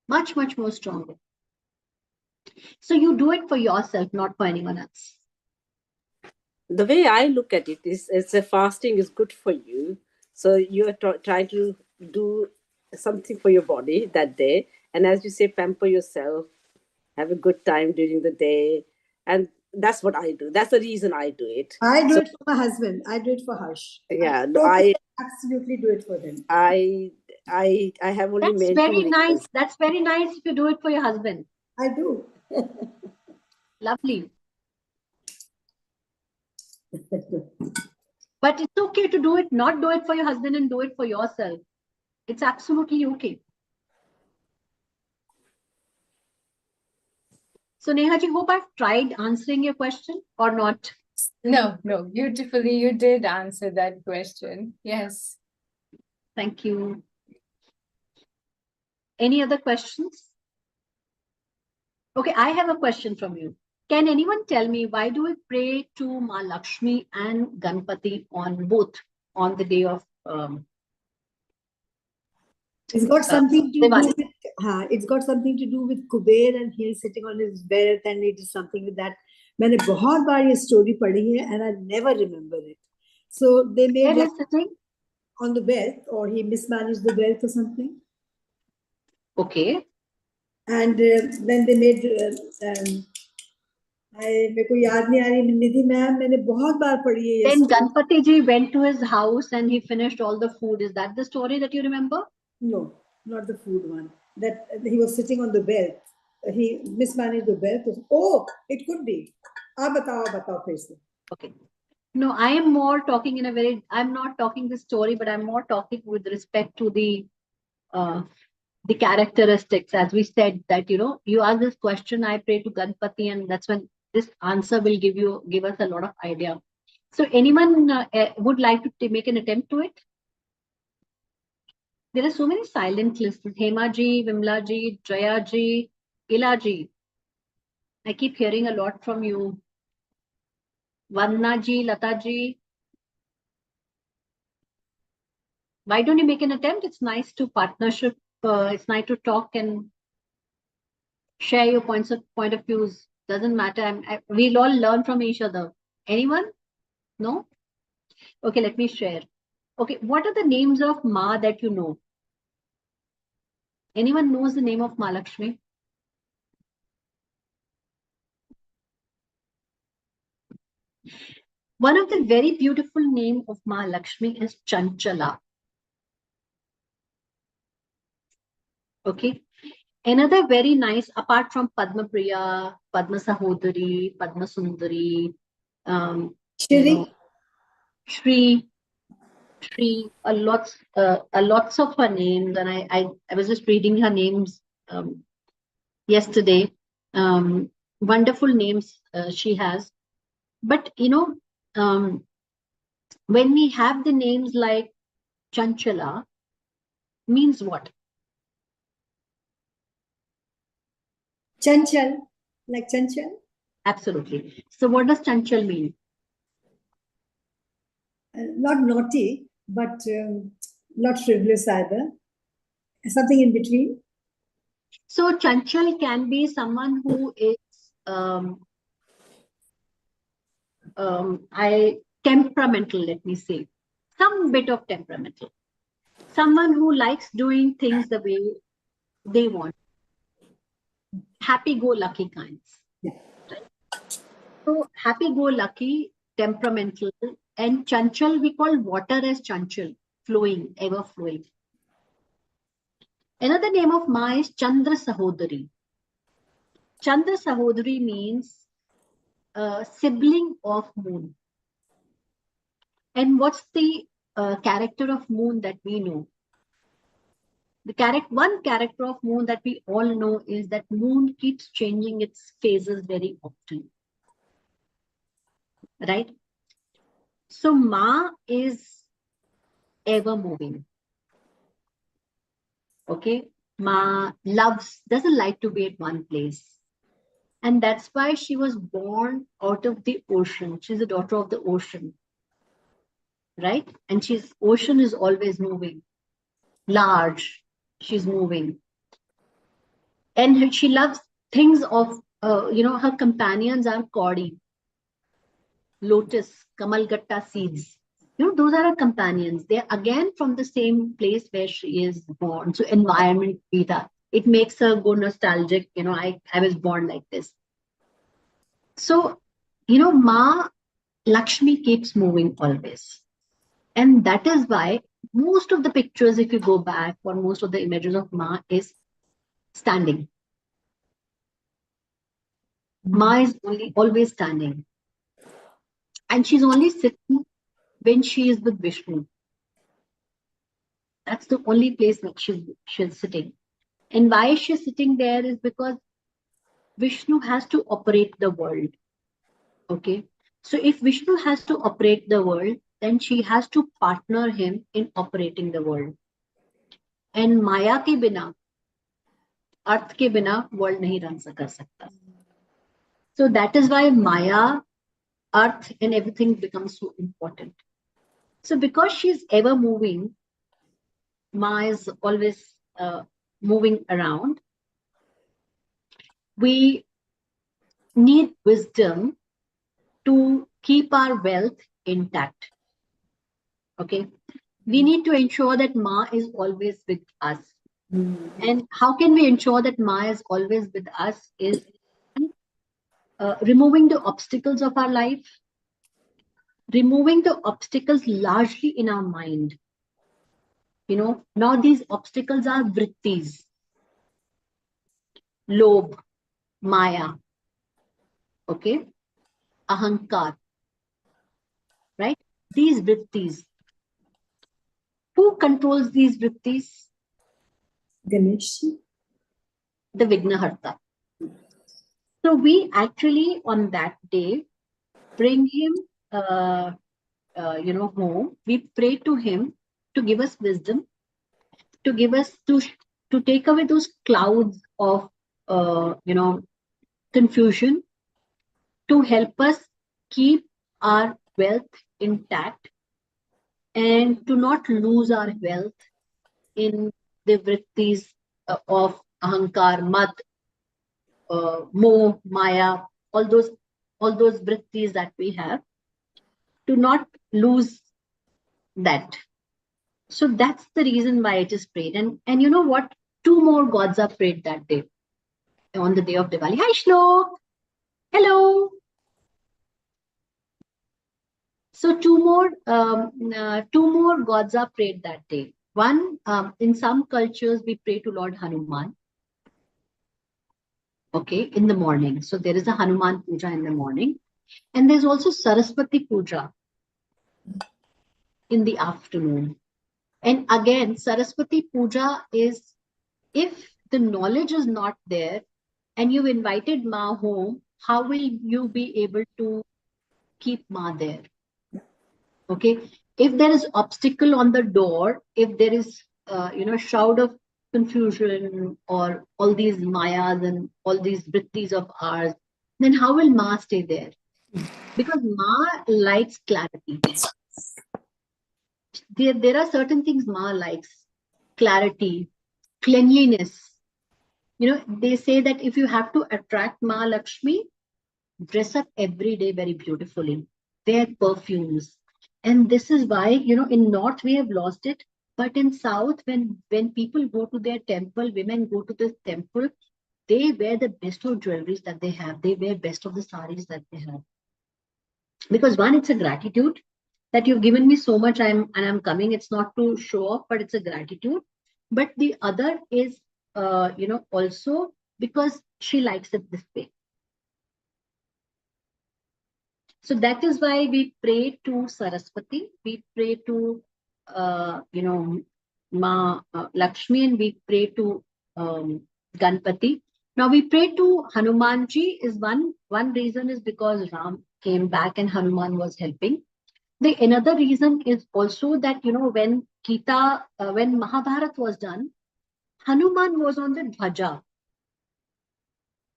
Speaker 1: much, much more stronger. So you do it for yourself, not for anyone else.
Speaker 4: The way I look at it is, it's a fasting is good for you. So you're trying to do something for your body that day. And as you say, pamper yourself, have a good time during the day. And that's what I do. That's the reason I do it.
Speaker 2: I do it for my husband. I do it for Harsh.
Speaker 4: Yeah,
Speaker 2: I absolutely do it for them.
Speaker 4: I have only made
Speaker 1: very nice. That's very nice if you do it for your husband.
Speaker 2: I do.
Speaker 1: Lovely. But it's okay to do it, not do it for your husband and do it for yourself. It's absolutely okay. So Nehaji, hope I've tried answering your question or not.
Speaker 3: No, beautifully you did answer that question. Yes.
Speaker 1: Thank you. Any other questions? Okay, I have a question from you. Can anyone tell me why do we pray to Ma Lakshmi and Ganpati on both on the day of
Speaker 2: it's got something to do with it's got something to do with Kuber, and he's sitting on his bed, and it is something with that. मैंने बहुत बार ये story पढ़ी है, and I never remember it. So they made
Speaker 1: like sitting
Speaker 2: on the bed, or he mismanaged the bed or something.
Speaker 1: Okay.
Speaker 2: And then they made मेरे को याद नहीं आ रही निधि मैम, मैंने बहुत बार पढ़ी है.
Speaker 1: Then Ganpati ji went to his house and he finished all the food. Is that the story that you remember?
Speaker 2: No, not the food one. That he was sitting on the bed. He mismanaged the bed. Oh, it could be. आप बताओ फिर से.
Speaker 1: Okay. No, I am more talking in a very. I'm not talking the story, but I'm more talking with respect to the characteristics. As we said that you ask this question, I pray to Ganpati, and that's when this answer will give us a lot of idea. So anyone would like to make an attempt to it? There are so many silent lists. Hema ji, Vimla ji, Jaya ji, Ila ji. I keep hearing a lot from you. Vanna ji, Lata ji. Why don't you make an attempt? It's nice to partnership. It's nice to talk and share your point of views. Doesn't matter. We'll all learn from each other. Anyone? No? Okay, let me share. Okay, what are the names of Ma that you know? Anyone knows the name of Ma Lakshmi? One of the very beautiful name of Ma Lakshmi is Chanchala. Okay. Another very nice, apart from Padma Priya, Padma Sahodari, Padma Sundari, Shri, lots of her names, and I was just reading her names yesterday. Wonderful names she has, but when we have the names like Chanchala, means what?
Speaker 2: Chanchal, like Chanchal?
Speaker 1: Absolutely. So what does Chanchal mean?
Speaker 2: Not naughty, but not frivolous either. Something in between.
Speaker 1: So Chanchal can be someone who is temperamental, let me say. Some bit of temperamental. Someone who likes doing things the way they want. Happy-go-lucky kinds.
Speaker 2: Yeah.
Speaker 1: Right? So happy-go-lucky, temperamental, and chanchal, we call water as chanchal, flowing, ever flowing. Another name of Ma is Chandra Sahodari. Chandra Sahodari means sibling of moon. And what's the character of moon that we know? One character of moon that we all know is that moon keeps changing its phases very often. Right? So Ma is ever moving. Okay? Ma doesn't like to be at one place. And that's why she was born out of the ocean. She's a daughter of the ocean. Right? And ocean is always moving. Large. She's moving. And she loves things of, her companions are Kaudi, lotus, kamalgatta seeds. Those are her companions. They're again from the same place where she is born. So environment, it makes her go nostalgic. I was born like this. So, Ma Lakshmi keeps moving always. And that is why most of the pictures, if you go back, or most of the images of Ma is standing. Ma is always standing. And she's only sitting when she is with Vishnu. That's the only place that she's sitting. And why she's sitting there is because Vishnu has to operate the world. Okay. So if Vishnu has to operate the world, then she has to partner him in operating the world. And Maya ke bina, Arth ke bina, world nahi run sakta. So that is why Maya, Earth, and everything becomes so important. So because she's ever moving, Ma is always moving around. We need wisdom to keep our wealth intact. Okay. We need to ensure that Ma is always with us. And how can we ensure that Ma is always with us is removing the obstacles of our life, removing the obstacles largely in our mind. Now these obstacles are vrittis, lobh, maya, okay, ahankar, right? These vrittis. Who controls these vrittis?
Speaker 2: Ganesh.
Speaker 1: The Vignaharta. So we actually on that day bring him, home. We pray to him to give us wisdom, to give us to take away those clouds of, confusion, to help us keep our wealth intact and to not lose our wealth in the vrittis of ahankar, mad, moh, maya, all those vrittis that we have, to not lose that. So that's the reason why it is prayed. And you know what? 2 more gods are prayed that day, on the day of Diwali. Hi, Shlok. Hello. So 2 more gods are prayed that day. One, in some cultures, we pray to Lord Hanuman. Okay, in the morning. So there is a Hanuman Puja in the morning. And there's also Saraswati Puja in the afternoon. And again, Saraswati Puja is, if the knowledge is not there and you've invited Ma home, how will you be able to keep Ma there? Okay. If there is obstacle on the door, if there is, shroud of confusion or all these mayas and all these vrittis of ours, then how will Ma stay there? Because Ma likes clarity. There are certain things Ma likes: clarity, cleanliness. They say that if you have to attract Ma Lakshmi, dress up every day very beautifully, wear perfumes. And this is why, in North, we have lost it. But in South, when people go to their temple, women go to the temple, they wear the best of jewelries that they have. They wear best of the saris that they have. Because one, it's a gratitude that you've given me so much, I'm coming. It's not to show off, but it's a gratitude. But the other is, also because she likes it this way. So that is why we pray to Saraswati, we pray to, Lakshmi, and we pray to Ganpati. Now we pray to Hanumanji is one reason is because Ram came back and Hanuman was helping. The another reason is also that, when when Mahabharat was done, Hanuman was on the dhwaja,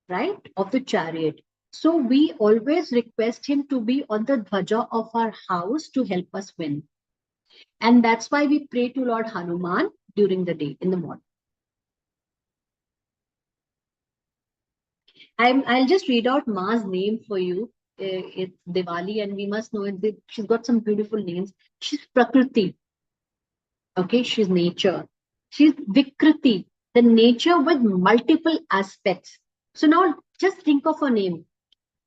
Speaker 1: right, of the chariot. So we always request him to be on the dhwaja of our house to help us win. And that's why we pray to Lord Hanuman during the day, in the morning. I'll just read out Ma's name for you. It's Diwali, and we must know it. She's got some beautiful names. She's Prakriti. Okay, she's nature. She's Vikriti, the nature with multiple aspects. So now just think of her name.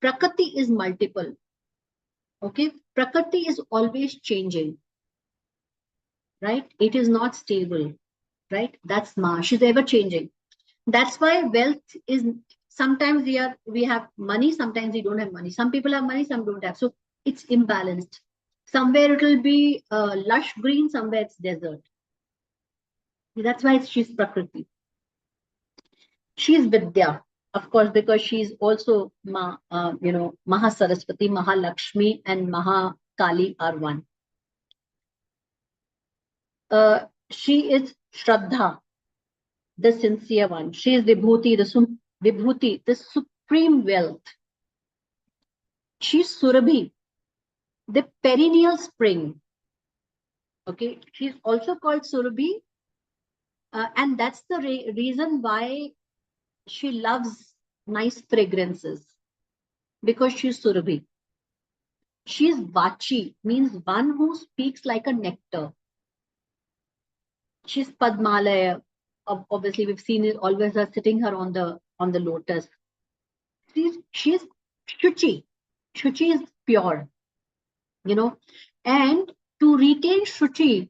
Speaker 1: Prakriti is multiple. Okay, Prakriti is always changing, right? It is not stable, right? That's Ma. She's ever changing. That's why wealth is sometimes we have money, sometimes we don't have money. Some people have money, some don't have. So it's imbalanced. Somewhere it will be lush green, somewhere it's desert. That's why she's Prakriti. She's Vidya, of course, because she's also Maha Saraswati, Maha Lakshmi, and Maha Kali are one. She is Shraddha, the sincere one. She is Vibhuti, the supreme wealth. She's Surabhi, the perennial spring. Okay, she's also called Surabhi, and that's the reason why she loves nice fragrances, because she's Surabhi. She's Vachi, means one who speaks like a nectar. She's Padmalaya. Obviously, we've seen it always her sitting her on the lotus. She's Shuchi. Shuchi is pure, and to retain Shuchi,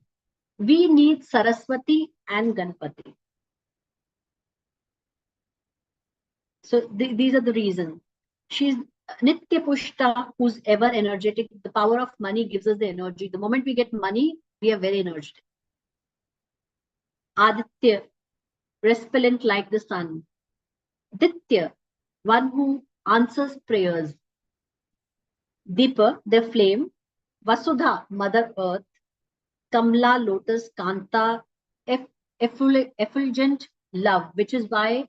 Speaker 1: we need Saraswati and Ganpati. So these are the reasons. She's Nitya Pushta, who's ever energetic. The power of money gives us the energy. The moment we get money, we are very energetic. Aditya, resplendent like the sun. Ditya, one who answers prayers. Deepa, the flame. Vasudha, Mother Earth. Kamla, lotus. Kanta, effulgent love, which is why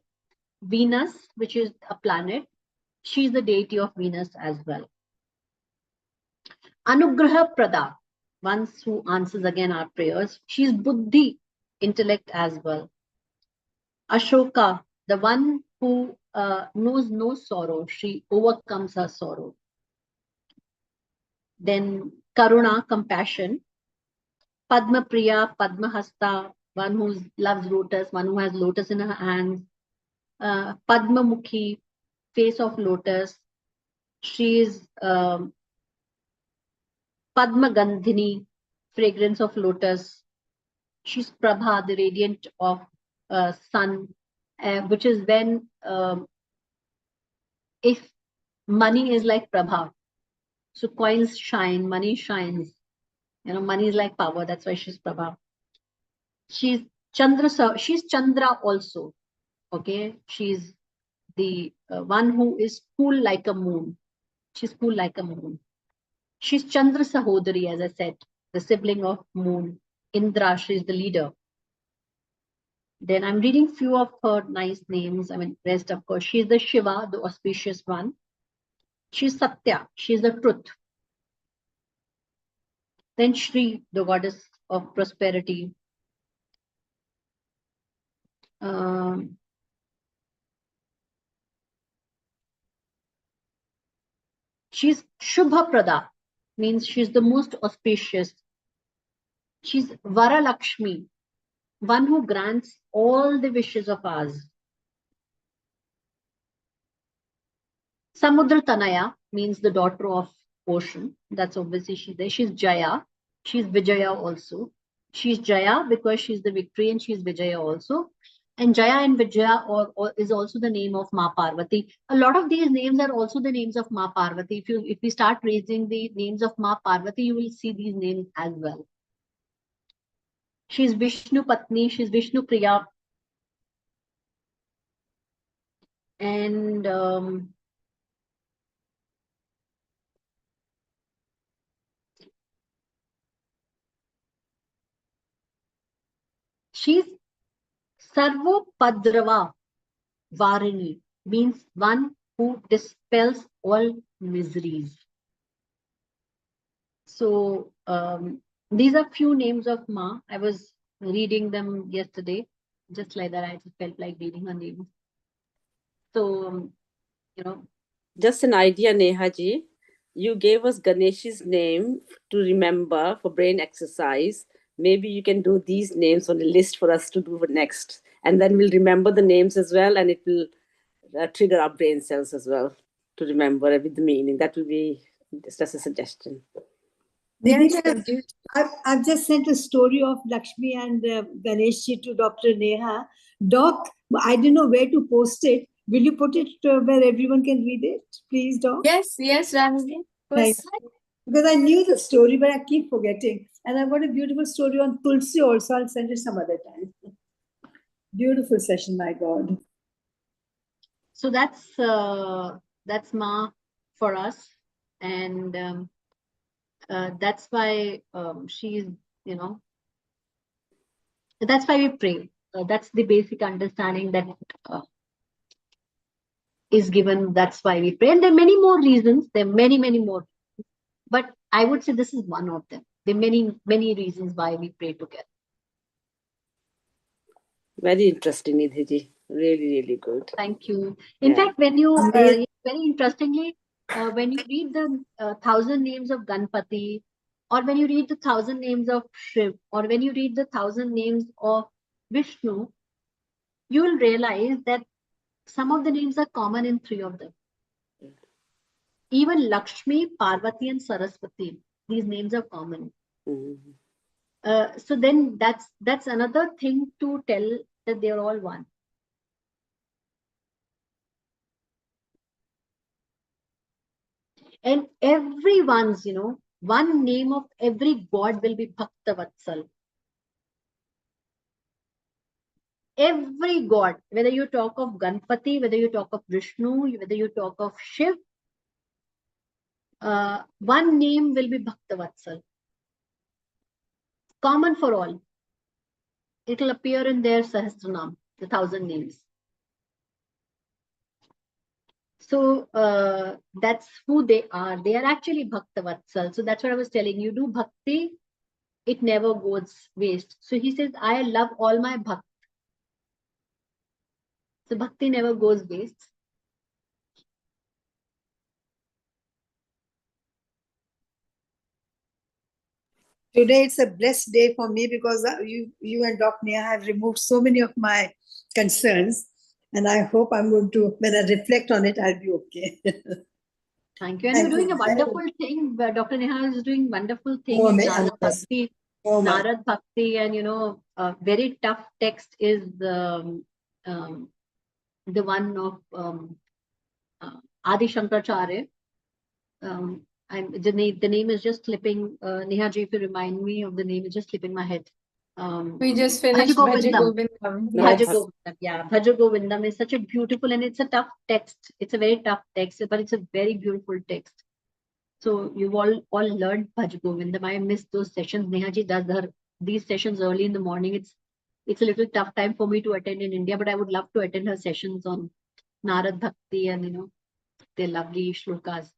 Speaker 1: Venus, which is a planet, she's the deity of Venus as well. Anugraha Prada, one who answers again our prayers. She's Buddhi, intellect as well. Ashoka, the one who knows no sorrow, she overcomes her sorrow. Then Karuna, compassion. Padma Priya, Padma Hasta, one who loves lotus, one who has lotus in her hands. Padma Mukhi, face of lotus. She is Padma Gandhini, fragrance of lotus. She's Prabha, the radiant of sun, which is when if money is like Prabha, so coins shine, money shines. Money is like power. That's why she's Prabha. She's She's Chandra also. Okay, she's the one who is cool like a moon. She's cool like a moon. She's Chandra Sahodari, as I said, the sibling of moon. Indra, she's the leader. Then I'm reading few of her nice names. I mean, rest, of course. She's the Shiva, the auspicious one. She's Satya, she's the truth. Then Shri, the goddess of prosperity. She's Shubha Prada, means she's the most auspicious. She's Varalakshmi, one who grants all the wishes of ours. Samudra Tanaya means the daughter of ocean. That's obviously she's there. She's Jaya. She's Vijaya also. She's Jaya because she's the victory, and she's Vijaya also. And Jaya and Vijaya is also the name of Ma Parvati. A lot of these names are also the names of Ma Parvati. If we start raising the names of Ma Parvati, you will see these names as well. She's Vishnu Patni. She's Vishnu Priya. And she's Sarvopadrava Varini, means one who dispels all miseries. So these are few names of Ma. I was reading them yesterday, just like that. I just felt like reading her names. So
Speaker 4: Just an idea, Neha ji. You gave us Ganesh's name to remember for brain exercise. Maybe you can do these names on the list for us to do for next. And then we'll remember the names as well, and it will trigger our brain cells as well to remember with the meaning. That will be just a suggestion.
Speaker 2: Nidhi, I've just sent a story of Lakshmi and Ganeshji to Dr. Neha. Doc, I don't know where to post it. Will you put it where everyone can read it, please, Doc?
Speaker 3: Yes, Ramji.
Speaker 2: Because I knew the story, but I keep forgetting. And I've got a beautiful story on Tulsi also. I'll send it some other time. Beautiful session, my God.
Speaker 1: So that's Ma for us, and that's why she's, that's why we pray. That's the basic understanding that is given. That's why we pray. And there are many more reasons. There are many, many more. But I would say this is one of them. There are many, many reasons why we pray together.
Speaker 4: Very interesting, Nidhi ji. Really, really good.
Speaker 1: Thank you. In fact, when you, very interestingly, when you read the 1,000 names of Ganpati, or when you read the 1,000 names of Shiv, or when you read the 1,000 names of Vishnu, you will realize that some of the names are common in 3 of them. Even Lakshmi, Parvati, and Saraswati, these names are common. So then that's another thing to tell that they're all one. And everyone's, one name of every god will be Bhakta Vatsal. Every god, whether you talk of Ganpati, whether you talk of Vishnu, whether you talk of Shiv, one name will be Bhakta Vatsal. Common for all. It will appear in their Sahasranam, the 1,000 names. So that's who they are. They are actually Bhakta Vatsal. So that's what I was telling you. Do bhakti, it never goes waste. So he says, I love all my bhakt. So bhakti never goes waste.
Speaker 2: Today it's a blessed day for me because you and Dr. Neha have removed so many of my concerns. And I hope I'm going to, when I reflect on it, I'll be okay.
Speaker 1: Thank you. And you're doing a wonderful thing. Dr. Neha is doing wonderful thing in Narad Bhakti. Narad Bhakti, and a very tough text is the one of Adi Shankaracharya. The name is just slipping. Neha ji, if you remind me of the name, it's just slipping my head.
Speaker 3: We just finished Bhaja Govindam.
Speaker 1: Yeah, Bhaja Govindam is such a beautiful, and it's a tough text. It's a very tough text, but it's a very beautiful text. So you've all learned Bhaja Govindam. I missed those sessions. Neha ji does these sessions early in the morning. It's a little tough time for me to attend in India, but I would love to attend her sessions on Narad Bhakti and their lovely shlokas.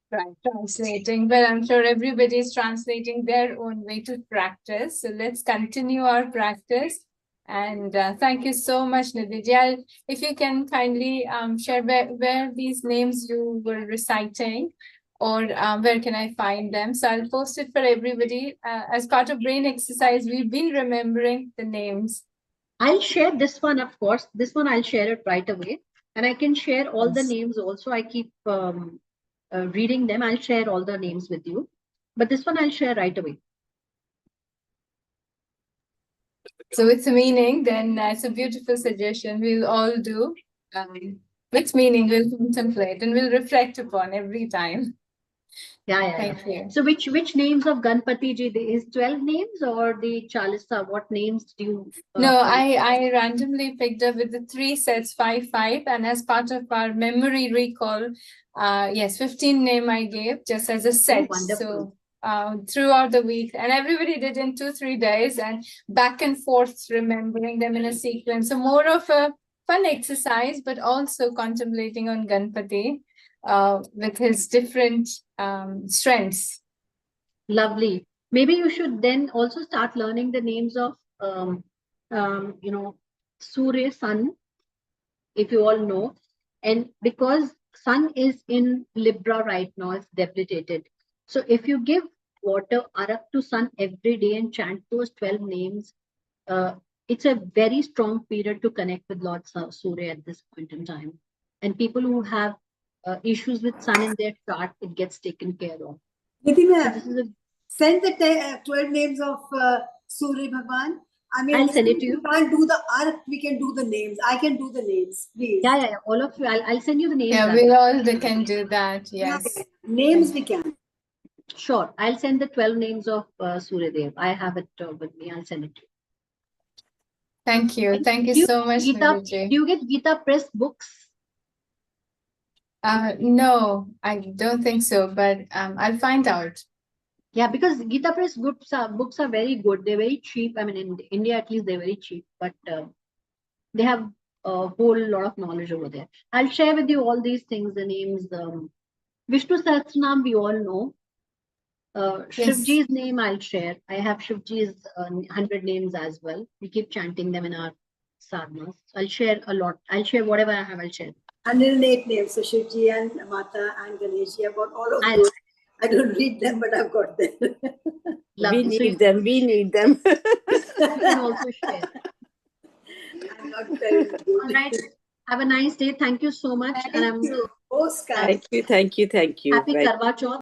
Speaker 3: Right, translating. Well, I'm sure everybody is translating their own way to practice. So let's continue our practice. And thank you so much, Nidhi. If you can kindly share where these names you were reciting, or where can I find them? So I'll post it for everybody. As part of brain exercise, we've been remembering the names.
Speaker 1: I'll share this one, of course. This one I'll share it right away, and I can share all the
Speaker 2: Yes.
Speaker 1: names also. I keep reading them. I'll share all the names with you, but this one I'll share right away.
Speaker 3: So with meaning, then it's a beautiful suggestion. We'll all do. With meaning, we'll contemplate and we'll reflect upon every time.
Speaker 1: Yeah.
Speaker 3: Thank you.
Speaker 1: So which names of Ganpati ji? Is 12 names or the Chalisa? What names do you?
Speaker 3: No, I randomly picked up with the 3 sets, 5, 5, and as part of our memory recall, yes, 15 name I gave just as a set.
Speaker 1: wonderful.
Speaker 3: So throughout the week, and everybody did in 2-3 days, and back and forth remembering them in a sequence. So more of a fun exercise, but also contemplating on Ganpati with his different strengths.
Speaker 1: Lovely. Maybe you should then also start learning the names of Surya, Sun, if you all know. And because Sun is in Libra right now, it's debilitated. So if you give water arak to Sun every day and chant those 12 names, it's a very strong period to connect with Lord Surya at this point in time. And people who have issues with Sun in their chart, it gets taken care of.
Speaker 2: Nidhi,
Speaker 1: So this is
Speaker 2: send the 12 names of Surya Bhagwan. I mean,
Speaker 1: I'll send it to you.
Speaker 2: We can't do the arc, we can do the names. I can do the names, please.
Speaker 1: Yeah. All of you. I'll send you the names.
Speaker 3: Yeah, we all can do that. Yes.
Speaker 2: Yeah. Names we can.
Speaker 1: Sure. I'll send the 12 names of Surya Dev. I have it with me. I'll send it to you.
Speaker 3: Thank you. Thank you so much,
Speaker 1: Do
Speaker 3: Nidhi.
Speaker 1: you get Gita Press books?
Speaker 3: No, I don't think so, but I'll find out.
Speaker 1: Yeah, because Gita Press books are very good. They're very cheap. I mean, in India at least they're very cheap, but they have a whole lot of knowledge over there. I'll share with you all these things, the names. Vishnu Sahasranam, we all know.
Speaker 3: Yes.
Speaker 1: Shivji's name I'll share. I have Shivji's 100 names as well. We keep chanting them in our sadhanas. I'll share a lot. I'll share whatever I have. I'll share.
Speaker 2: 108 names. So Shivji and Mata and Ganesh. I've got all of those. I don't read them, but I've got them.
Speaker 1: Lovely.
Speaker 4: We need them. We need them.
Speaker 1: You can also share.
Speaker 2: I'm not very good.
Speaker 1: All right. Have a nice day. Thank you so much.
Speaker 2: Thank you. Most kind.
Speaker 4: Thank you.
Speaker 1: Happy Karwa Chauth.